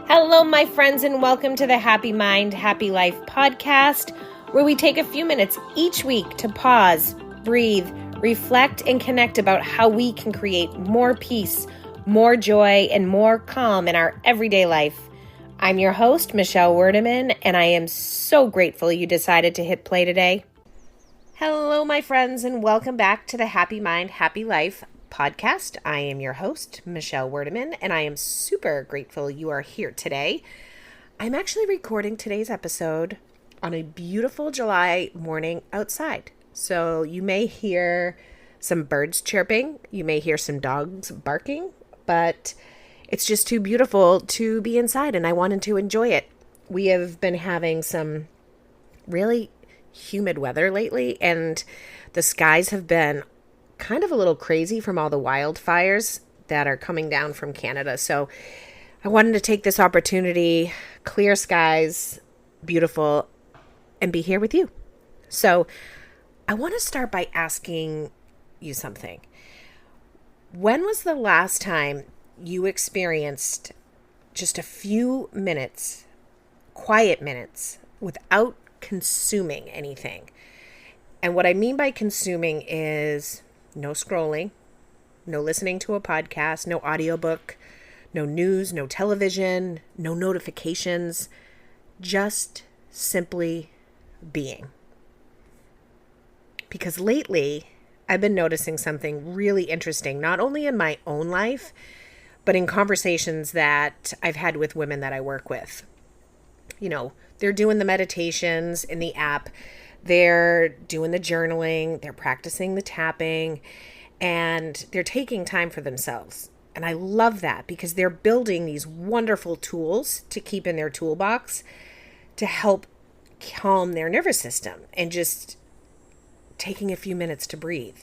Hello, my friends, and welcome to the Happy Mind, Happy Life podcast, where we take a few minutes each week to pause, breathe, reflect, and connect about how we can create more peace, more joy, and more calm in our everyday life. I'm your host, Michelle Werdeman, and I am so grateful you decided to hit play today. Hello, my friends, and welcome back to the Happy Mind, Happy Life podcast. I am your host, Michelle Werdeman, and I am super grateful you are here today. I'm actually recording today's episode on a beautiful July morning outside. So you may hear some birds chirping, you may hear some dogs barking, but it's just too beautiful to be inside, and I wanted to enjoy it. We have been having some really humid weather lately, and the skies have been kind of a little crazy from all the wildfires that are coming down from Canada. So I wanted to take this opportunity, clear skies, beautiful, and be here with you. So I want to start by asking you something. When was the last time you experienced just a few minutes, quiet minutes, without consuming anything? And what I mean by consuming is no scrolling, no listening to a podcast, no audiobook, no news, no television, no notifications, just simply being. Because lately, I've been noticing something really interesting, not only in my own life, but in conversations that I've had with women that I work with. You know, they're doing the meditations in the app, they're doing the journaling, they're practicing the tapping, and they're taking time for themselves. And I love that because they're building these wonderful tools to keep in their toolbox to help calm their nervous system and just taking a few minutes to breathe.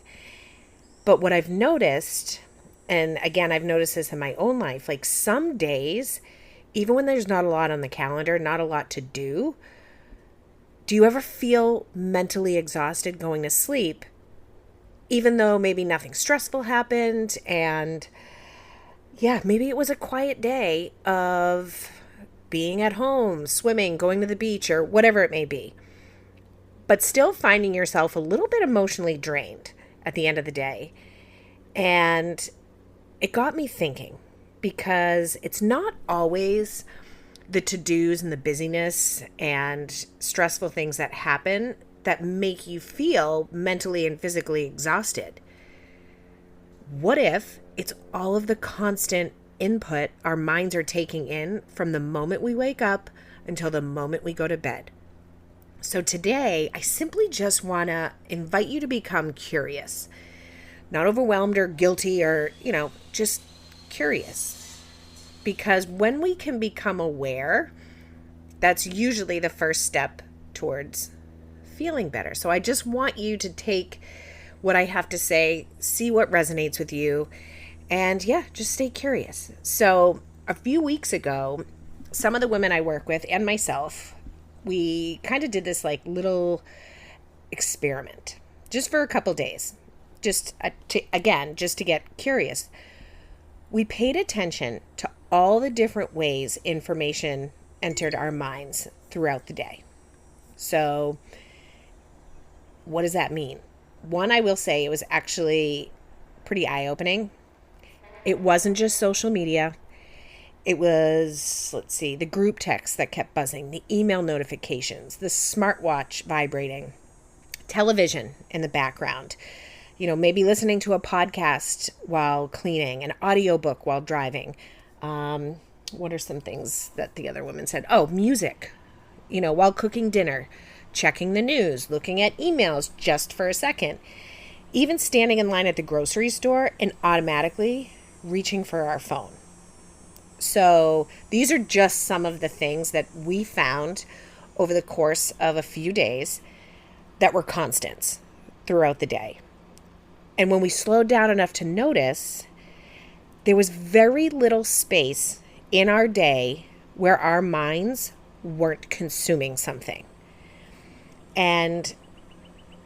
But what I've noticed, and again, I've noticed this in my own life, like some days, even when there's not a lot on the calendar, not a lot to do you ever feel mentally exhausted going to sleep, even though maybe nothing stressful happened and maybe it was a quiet day of being at home, swimming, going to the beach, or whatever it may be, but still finding yourself a little bit emotionally drained at the end of the day? And it got me thinking, because it's not always the to-dos and the busyness and stressful things that happen that make you feel mentally and physically exhausted. What if it's all of the constant input our minds are taking in from the moment we wake up until the moment we go to bed? So today, I simply just want to invite you to become curious, not overwhelmed or guilty or, just curious. Because when we can become aware, that's usually the first step towards feeling better. So I just want you to take what I have to say, see what resonates with you, and just stay curious. So a few weeks ago, some of the women I work with and myself, we kind of did this like little experiment just for a couple days, just to get curious. We paid attention to all the different ways information entered our minds throughout the day. So what does that mean? One, I will say it was actually pretty eye-opening. It wasn't just social media. It was, the group text that kept buzzing, the email notifications, the smartwatch vibrating, television in the background, maybe listening to a podcast while cleaning, an audiobook while driving. What are some things that the other women said? Oh, music, while cooking dinner, checking the news, looking at emails just for a second, even standing in line at the grocery store and automatically reaching for our phone. So these are just some of the things that we found over the course of a few days that were constants throughout the day. And when we slowed down enough to notice, there was very little space in our day where our minds weren't consuming something. And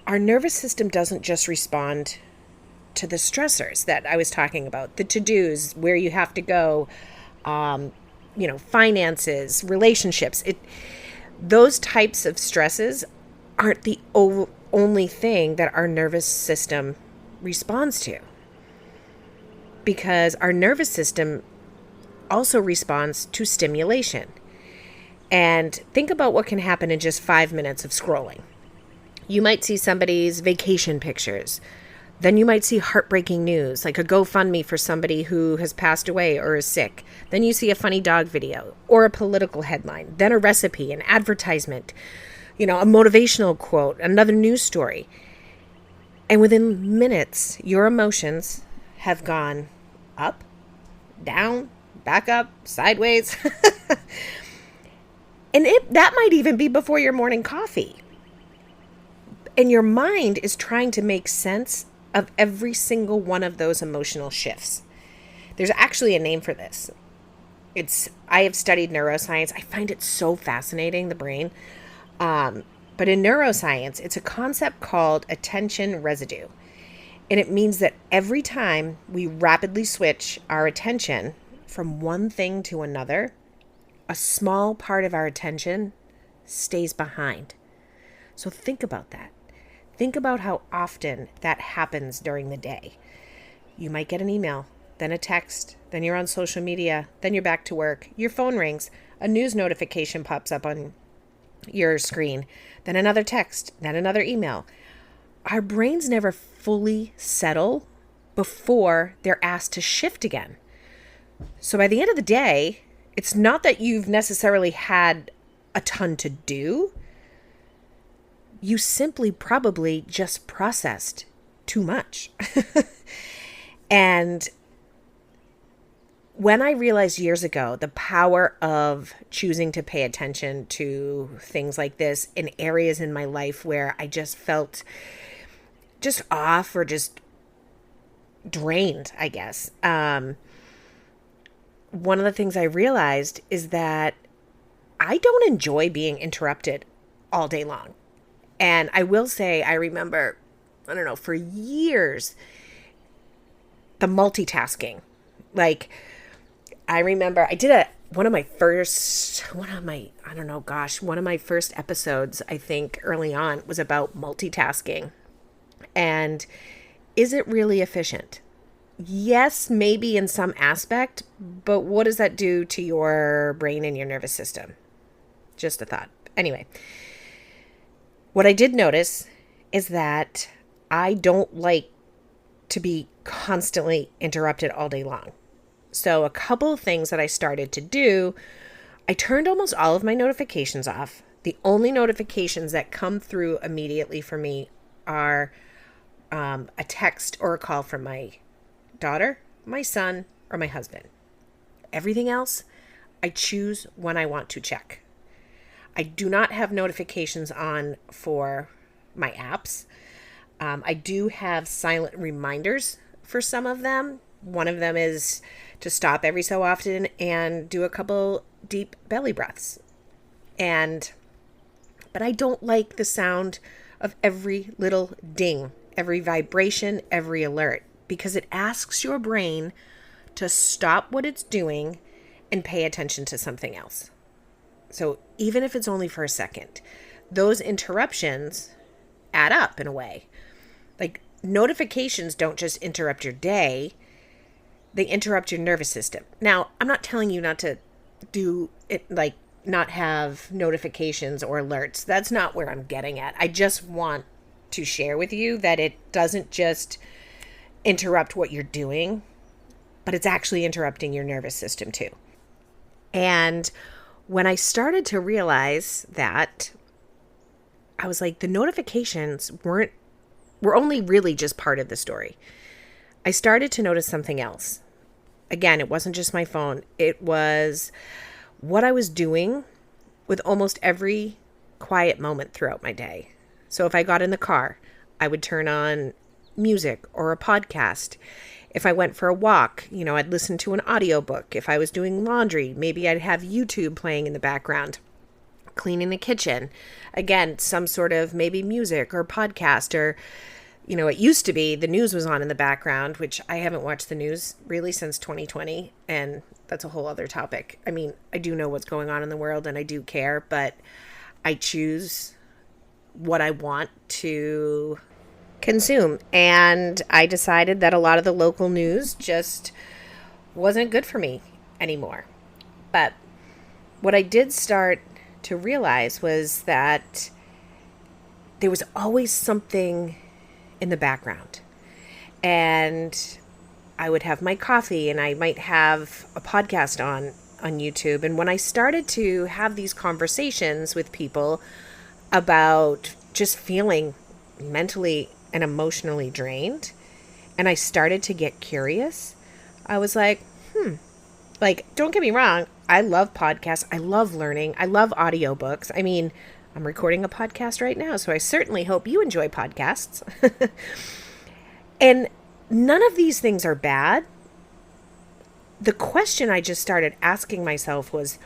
our nervous system doesn't just respond to the stressors that I was talking about, the to-dos, where you have to go, finances, relationships. Those types of stresses aren't the only thing that our nervous system responds to, because our nervous system also responds to stimulation. And think about what can happen in just 5 minutes of scrolling. You might see somebody's vacation pictures. Then you might see heartbreaking news, like a GoFundMe for somebody who has passed away or is sick. Then you see a funny dog video or a political headline, then a recipe, an advertisement, a motivational quote, another news story. And within minutes, your emotions have gone up, down, back up, sideways. And that might even be before your morning coffee. And your mind is trying to make sense of every single one of those emotional shifts. There's actually a name for this. I have studied neuroscience. I find it so fascinating, the brain. But in neuroscience, it's a concept called attention residue. And it means that every time we rapidly switch our attention from one thing to another, a small part of our attention stays behind. So think about that. Think about how often that happens during the day. You might get an email, then a text, then you're on social media, then you're back to work, your phone rings, a news notification pops up on your screen, then another text, then another email. Our brains never fully settle before they're asked to shift again. So by the end of the day, it's not that you've necessarily had a ton to do. You simply probably just processed too much. And when I realized years ago the power of choosing to pay attention to things like this in areas in my life where I just felt just off or just drained, I guess. One of the things I realized is that I don't enjoy being interrupted all day long. And I will say, I remember, for years, the multitasking. Like, I remember I did one of my first episodes, I think early on, was about multitasking. And is it really efficient? Yes, maybe in some aspect, but what does that do to your brain and your nervous system? Just a thought. Anyway. What I did notice is that I don't like to be constantly interrupted all day long. So a couple of things that I started to do, I turned almost all of my notifications off. The only notifications that come through immediately for me are a text or a call from my daughter, my son, or my husband. Everything else, I choose when I want to check. I do not have notifications on for my apps. I do have silent reminders for some of them. One of them is to stop every so often and do a couple deep belly breaths. But I don't like the sound of every little ding, every vibration, every alert, because it asks your brain to stop what it's doing and pay attention to something else. So even if it's only for a second, those interruptions add up in a way. Like, notifications don't just interrupt your day, they interrupt your nervous system. Now, I'm not telling you not to do it, like not have notifications or alerts. That's not where I'm getting at. I just want to share with you that it doesn't just interrupt what you're doing, but it's actually interrupting your nervous system too. And when I started to realize that, I was like, the notifications were only really just part of the story. I started to notice something else. Again, it wasn't just my phone. It was what I was doing with almost every quiet moment throughout my day. So if I got in the car, I would turn on music or a podcast. If I went for a walk, I'd listen to an audiobook. If I was doing laundry, maybe I'd have YouTube playing in the background. Cleaning the kitchen, again, some sort of maybe music or podcast or, It used to be the news was on in the background, which I haven't watched the news really since 2020. And that's a whole other topic. I mean, I do know what's going on in the world and I do care, but I choose what I want to consume. And I decided that a lot of the local news just wasn't good for me anymore. But what I did start to realize was that there was always something in the background. And I would have my coffee and I might have a podcast on YouTube. And when I started to have these conversations with people about just feeling mentally and emotionally drained, and I started to get curious, I was like, don't get me wrong. I love podcasts. I love learning. I love audiobooks. I mean, I'm recording a podcast right now, so I certainly hope you enjoy podcasts. And none of these things are bad. The question I just started asking myself was,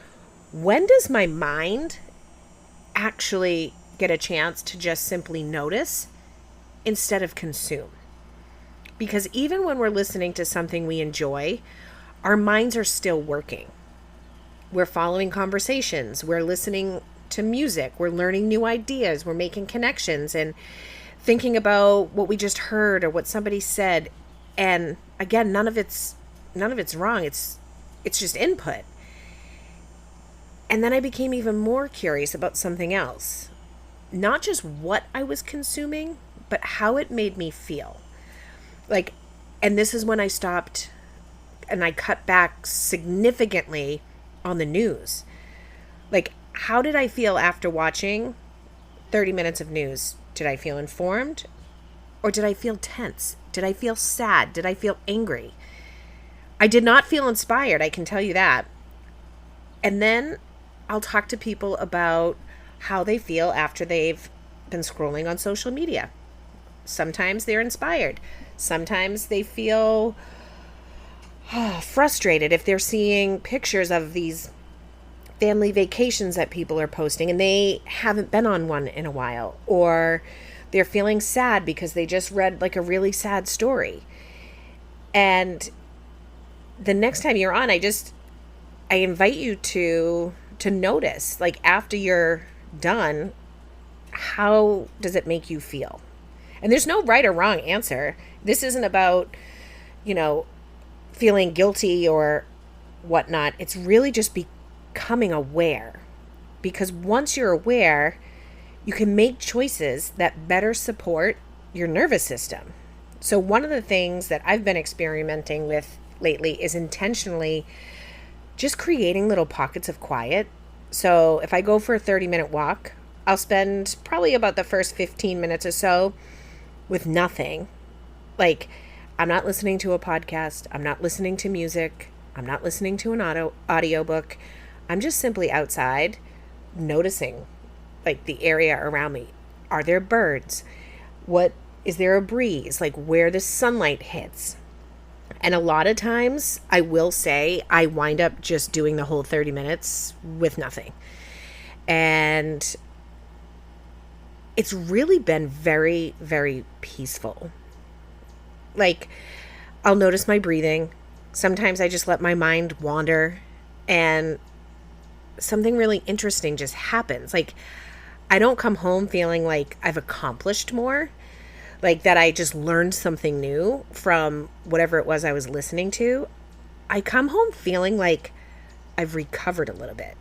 when does my mind actually get a chance to just simply notice instead of consume? Because even when we're listening to something we enjoy, our minds are still working. We're following conversations. We're listening to music. We're learning new ideas. We're making connections and thinking about what we just heard or what somebody said. And again, none of it's wrong. It's just input. And then I became even more curious about something else. Not just what I was consuming, but how it made me feel. And this is when I stopped and I cut back significantly on the news. How did I feel after watching 30 minutes of news? Did I feel informed? Or did I feel tense? Did I feel sad? Did I feel angry? I did not feel inspired, I can tell you that. And then I'll talk to people about how they feel after they've been scrolling on social media. Sometimes they're inspired. Sometimes they feel frustrated if they're seeing pictures of these family vacations that people are posting and they haven't been on one in a while, or they're feeling sad because they just read a really sad story. And the next time you're on, I invite you to notice, after you're done, how does it make you feel? And there's no right or wrong answer. This isn't about, feeling guilty or whatnot. It's really just becoming aware. Because once you're aware, you can make choices that better support your nervous system. So one of the things that I've been experimenting with lately is intentionally just creating little pockets of quiet. So if I go for a 30-minute walk, I'll spend probably about the first 15 minutes or so with nothing. I'm not listening to a podcast. I'm not listening to music. I'm not listening to an audiobook. I'm just simply outside noticing the area around me. Are there birds? Is there a breeze? Where the sunlight hits? And a lot of times, I will say, I wind up just doing the whole 30 minutes with nothing. And it's really been very, very peaceful. I'll notice my breathing. Sometimes I just let my mind wander and something really interesting just happens. I don't come home feeling like I've accomplished more, that I just learned something new from whatever it was I was listening to. I come home feeling like I've recovered a little bit.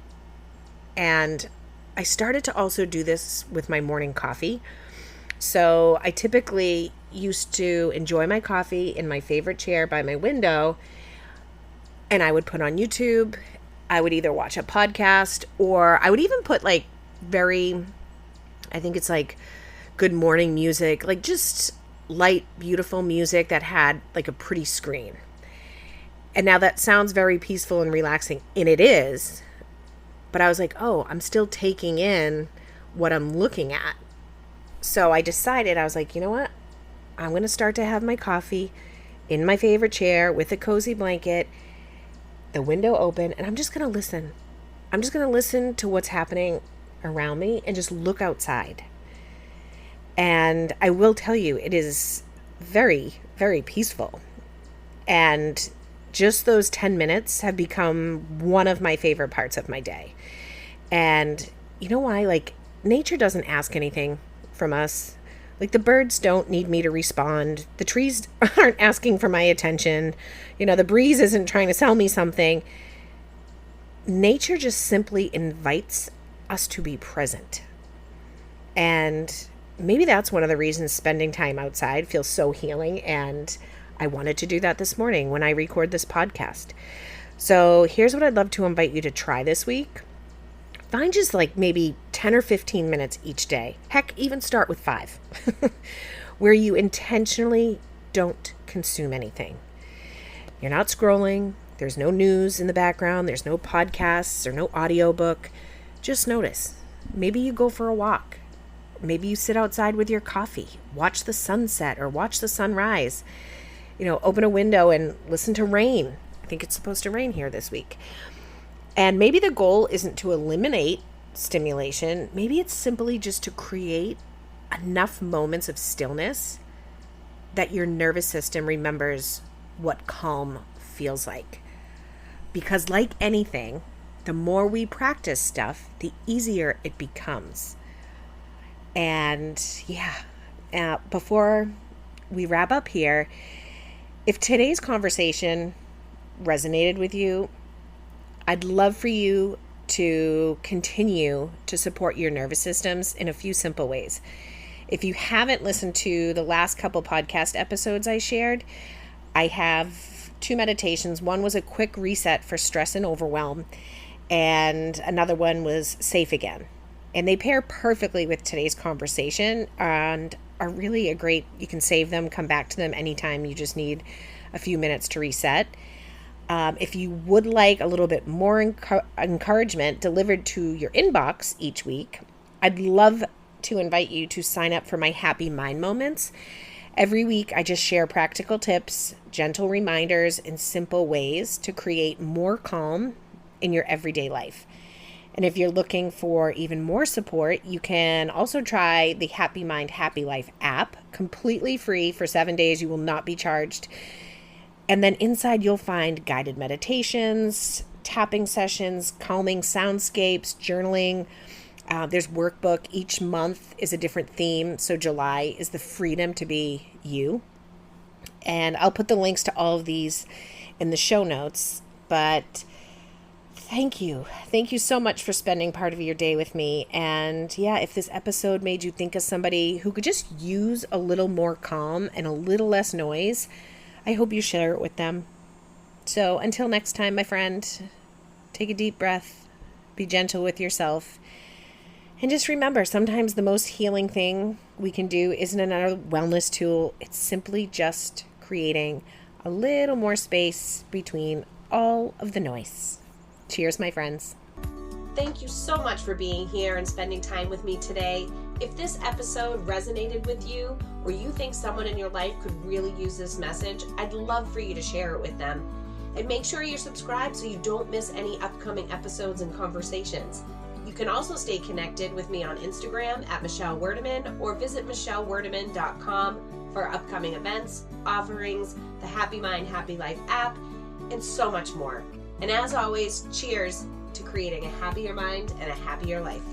And I started to also do this with my morning coffee. So I typically used to enjoy my coffee in my favorite chair by my window, and I would put on YouTube. I would either watch a podcast, or I would even put I think it's good morning music, just light, beautiful music that had a pretty screen. And now that sounds very peaceful and relaxing, and it is, but I was I'm still taking in what I'm looking at. So I decided, I was you know what? I'm going to start to have my coffee in my favorite chair with a cozy blanket, the window open, and I'm just going to listen. I'm just going to listen to what's happening around me and just look outside. And I will tell you, it is very, very peaceful. And just those 10 minutes have become one of my favorite parts of my day. And you know why? Like, nature doesn't ask anything from us. Like, the birds don't need me to respond. The trees aren't asking for my attention. The breeze isn't trying to sell me something. Nature just simply invites us to be present. And maybe that's one of the reasons spending time outside feels so healing. And I wanted to do that this morning when I record this podcast. So here's what I'd love to invite you to try this week. Find just like maybe 10 or 15 minutes each day. Heck, even start with 5, where you intentionally don't consume anything. You're not scrolling. There's no news in the background. There's no podcasts or no audiobook. Just notice. Maybe you go for a walk. Maybe you sit outside with your coffee, watch the sunset or watch the sunrise. Open a window and listen to rain. I think it's supposed to rain here this week. And maybe the goal isn't to eliminate stimulation. Maybe it's simply just to create enough moments of stillness that your nervous system remembers what calm feels like. Because like anything, the more we practice stuff, the easier it becomes. And before we wrap up here, if today's conversation resonated with you, I'd love for you to continue to support your nervous systems in a few simple ways. If you haven't listened to the last couple podcast episodes I shared, I have 2 meditations. One was a quick reset for stress and overwhelm, and another one was safe again. And they pair perfectly with today's conversation and are really you can save them, come back to them anytime you just need a few minutes to reset. If you would like a little bit more encouragement delivered to your inbox each week, I'd love to invite you to sign up for my Happy Mind Moments. Every week, I just share practical tips, gentle reminders, and simple ways to create more calm in your everyday life. And if you're looking for even more support, you can also try the Happy Mind, Happy Life app, completely free for 7 days. You will not be charged. And then inside you'll find guided meditations, tapping sessions, calming soundscapes, journaling. There's workbook. Each month is a different theme. So July is the freedom to be you. And I'll put the links to all of these in the show notes. But thank you. Thank you so much for spending part of your day with me. And if this episode made you think of somebody who could just use a little more calm and a little less noise, I hope you share it with them. So until next time, my friend, take a deep breath, be gentle with yourself, and just remember, sometimes the most healing thing we can do isn't another wellness tool. It's simply just creating a little more space between all of the noise. Cheers, my friends. Thank you so much for being here and spending time with me today. If this episode resonated with you, or you think someone in your life could really use this message, I'd love for you to share it with them. And make sure you're subscribed so you don't miss any upcoming episodes and conversations. You can also stay connected with me on Instagram at Michelle Werdeman, or visit michellewerdeman.com for upcoming events, offerings, the Happy Mind, Happy Life app, and so much more. And as always, cheers to creating a happier mind and a happier life.